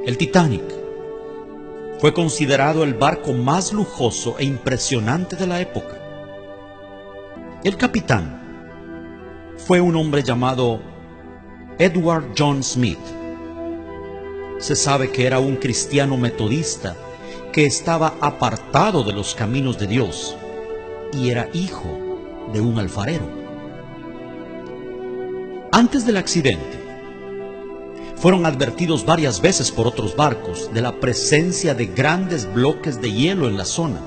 El Titanic fue considerado el barco más lujoso e impresionante de la época. El capitán fue un hombre llamado Edward John Smith. Se sabe que era un cristiano metodista que estaba apartado de los caminos de Dios y era hijo de un alfarero. Antes del accidente, fueron advertidos varias veces por otros barcos de la presencia de grandes bloques de hielo en la zona,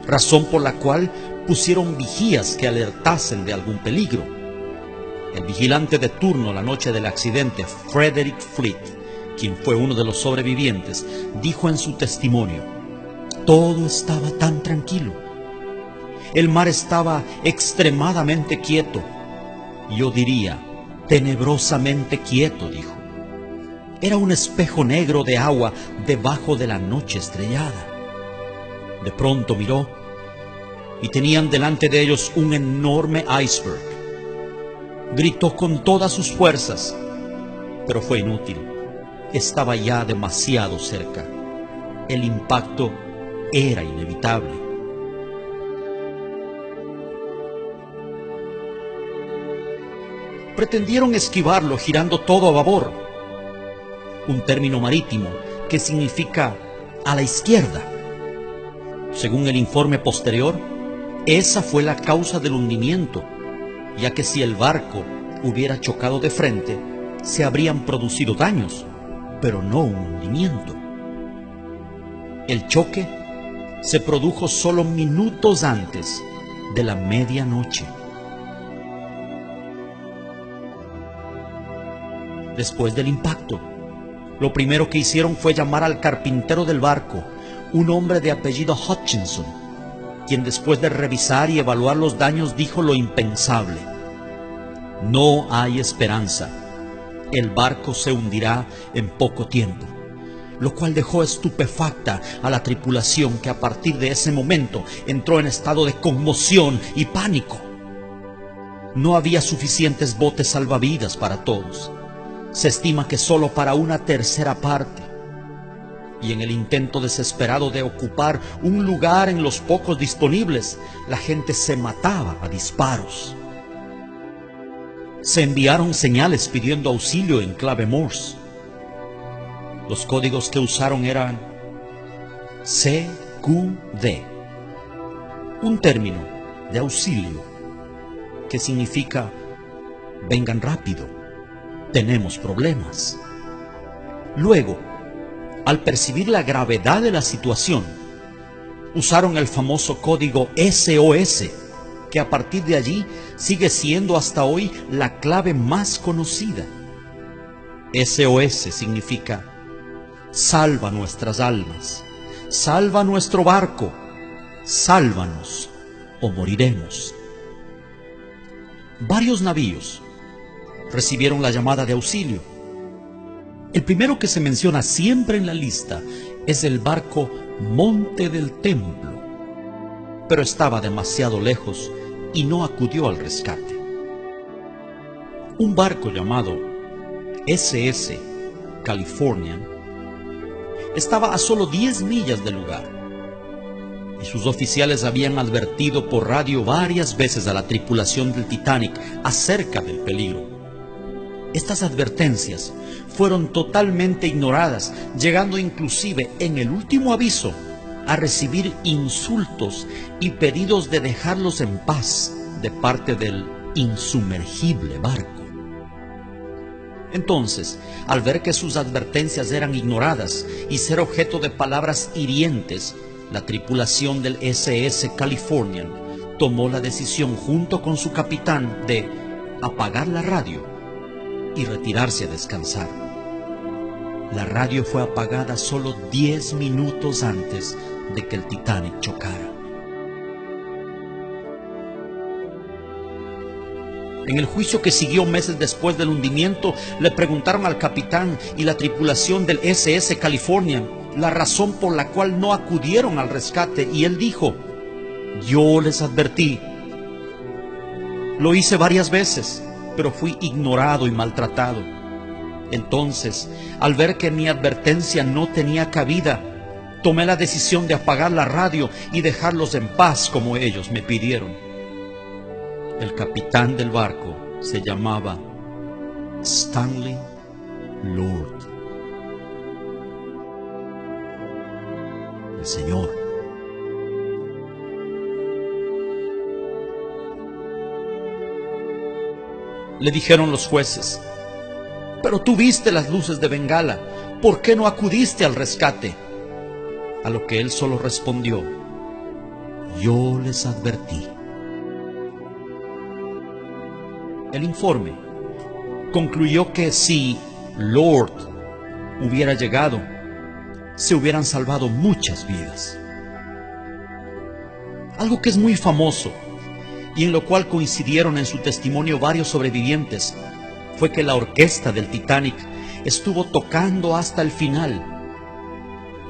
razón por la cual pusieron vigías que alertasen de algún peligro. El vigilante de turno la noche del accidente, Frederick Fleet, quien fue uno de los sobrevivientes, dijo en su testimonio: todo estaba tan tranquilo. El mar estaba extremadamente quieto. Yo diría, tenebrosamente quieto, dijo. Era un espejo negro de agua debajo de la noche estrellada. De pronto miró y tenían delante de ellos un enorme iceberg. Gritó con todas sus fuerzas, pero fue inútil. Estaba ya demasiado cerca. El impacto era inevitable. Pretendieron esquivarlo girando todo a babor, un término marítimo que significa a la izquierda. Según el informe posterior, esa fue la causa del hundimiento, ya que si el barco hubiera chocado de frente, se habrían producido daños, pero no un hundimiento. El choque se produjo solo minutos antes de la medianoche. Después del impacto, lo primero que hicieron fue llamar al carpintero del barco, un hombre de apellido Hutchinson, quien después de revisar y evaluar los daños dijo lo impensable: no hay esperanza, el barco se hundirá en poco tiempo, lo cual dejó estupefacta a la tripulación, que a partir de ese momento entró en estado de conmoción y pánico. No había suficientes botes salvavidas para todos. Se estima que solo para una tercera parte. Y en el intento desesperado de ocupar un lugar en los pocos disponibles, la gente se mataba a disparos. Se enviaron señales pidiendo auxilio en clave Morse. Los códigos que usaron eran CQD, un término de auxilio que significa vengan rápido, tenemos problemas. Luego, al percibir la gravedad de la situación, usaron el famoso código SOS, que a partir de allí sigue siendo hasta hoy la clave más conocida. SOS significa salva nuestras almas, salva nuestro barco, sálvanos o moriremos. Varios navíos recibieron la llamada de auxilio. El primero que se menciona siempre en la lista es el barco Monte del Templo, pero estaba demasiado lejos y no acudió al rescate. Un barco llamado SS Californian estaba a solo 10 millas del lugar, y sus oficiales habían advertido por radio varias veces a la tripulación del Titanic acerca del peligro. Estas advertencias fueron totalmente ignoradas, llegando inclusive en el último aviso a recibir insultos y pedidos de dejarlos en paz de parte del insumergible barco. Entonces, al ver que sus advertencias eran ignoradas y ser objeto de palabras hirientes, la tripulación del SS Californian tomó la decisión junto con su capitán de apagar la radio y retirarse a descansar. La radio fue apagada solo 10 minutos antes de que el Titanic chocara. En el juicio que siguió meses después del hundimiento, le preguntaron al capitán y la tripulación del SS Californian la razón por la cual no acudieron al rescate, y él dijo: yo les advertí. Lo hice varias veces, pero fui ignorado y maltratado. Entonces, al ver que mi advertencia no tenía cabida, tomé la decisión de apagar la radio y dejarlos en paz como ellos me pidieron. El capitán del barco se llamaba Stanley Lord. El Señor le dijeron los jueces: pero tú viste las luces de Bengala, ¿por qué no acudiste al rescate? A lo que él solo respondió: yo les advertí. El informe concluyó que si Lord hubiera llegado, se hubieran salvado muchas vidas. Algo que es muy famoso y en lo cual coincidieron en su testimonio varios sobrevivientes fue que la orquesta del Titanic estuvo tocando hasta el final,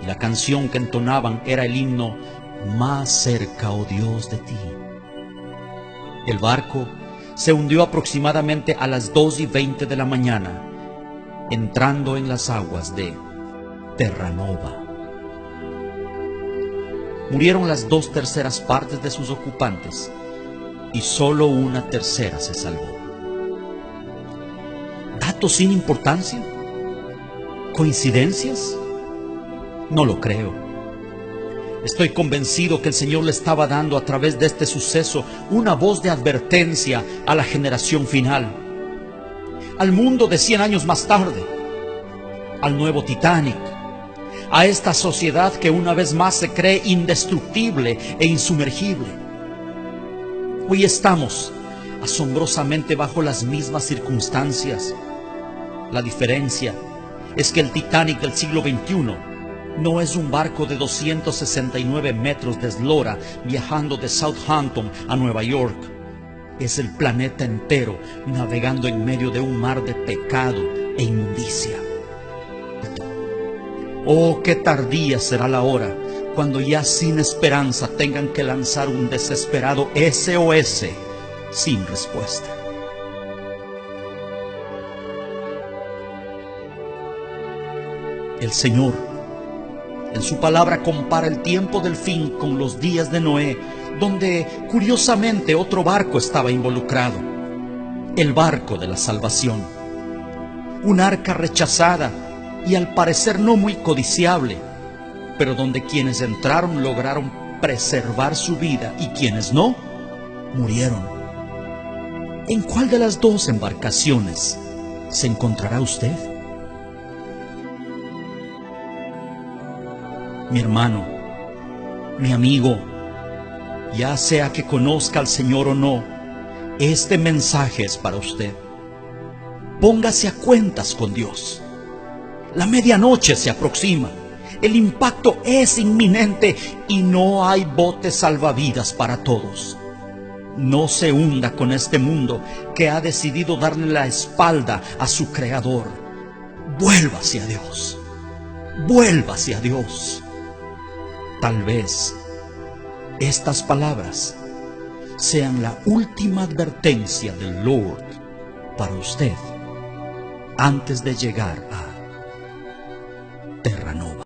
y la canción que entonaban era el himno Más cerca, oh Dios, de ti. El barco se hundió aproximadamente a las 2:20 de la mañana, entrando en las aguas de Terranova. Murieron las 2/3 partes de sus ocupantes y solo 1/3 se salvó. ¿Datos sin importancia? ¿Coincidencias? No lo creo. Estoy convencido que el Señor le estaba dando a través de este suceso una voz de advertencia a la generación final, al mundo de 100 años más tarde, al nuevo Titanic, a esta sociedad que una vez más se cree indestructible e insumergible. Hoy estamos asombrosamente bajo las mismas circunstancias. La diferencia es que el Titanic del siglo XXI no es un barco de 269 metros de eslora viajando de Southampton a Nueva York. Es el planeta entero navegando en medio de un mar de pecado e inmundicia. Oh, qué tardía será la hora cuando ya sin esperanza tengan que lanzar un desesperado SOS sin respuesta. El Señor, en su palabra, compara el tiempo del fin con los días de Noé, donde curiosamente otro barco estaba involucrado, el barco de la salvación. Un arca rechazada y al parecer no muy codiciable, pero donde quienes entraron lograron preservar su vida y quienes no, murieron. ¿En cuál de las dos embarcaciones se encontrará usted? Mi hermano, mi amigo, ya sea que conozca al Señor o no, este mensaje es para usted. Póngase a cuentas con Dios. La medianoche se aproxima, el impacto es inminente y no hay botes salvavidas para todos. No se hunda con este mundo que ha decidido darle la espalda a su Creador. Vuélvase a Dios, vuélvase a Dios. Tal vez estas palabras sean la última advertencia del Lord para usted antes de llegar a Terranova.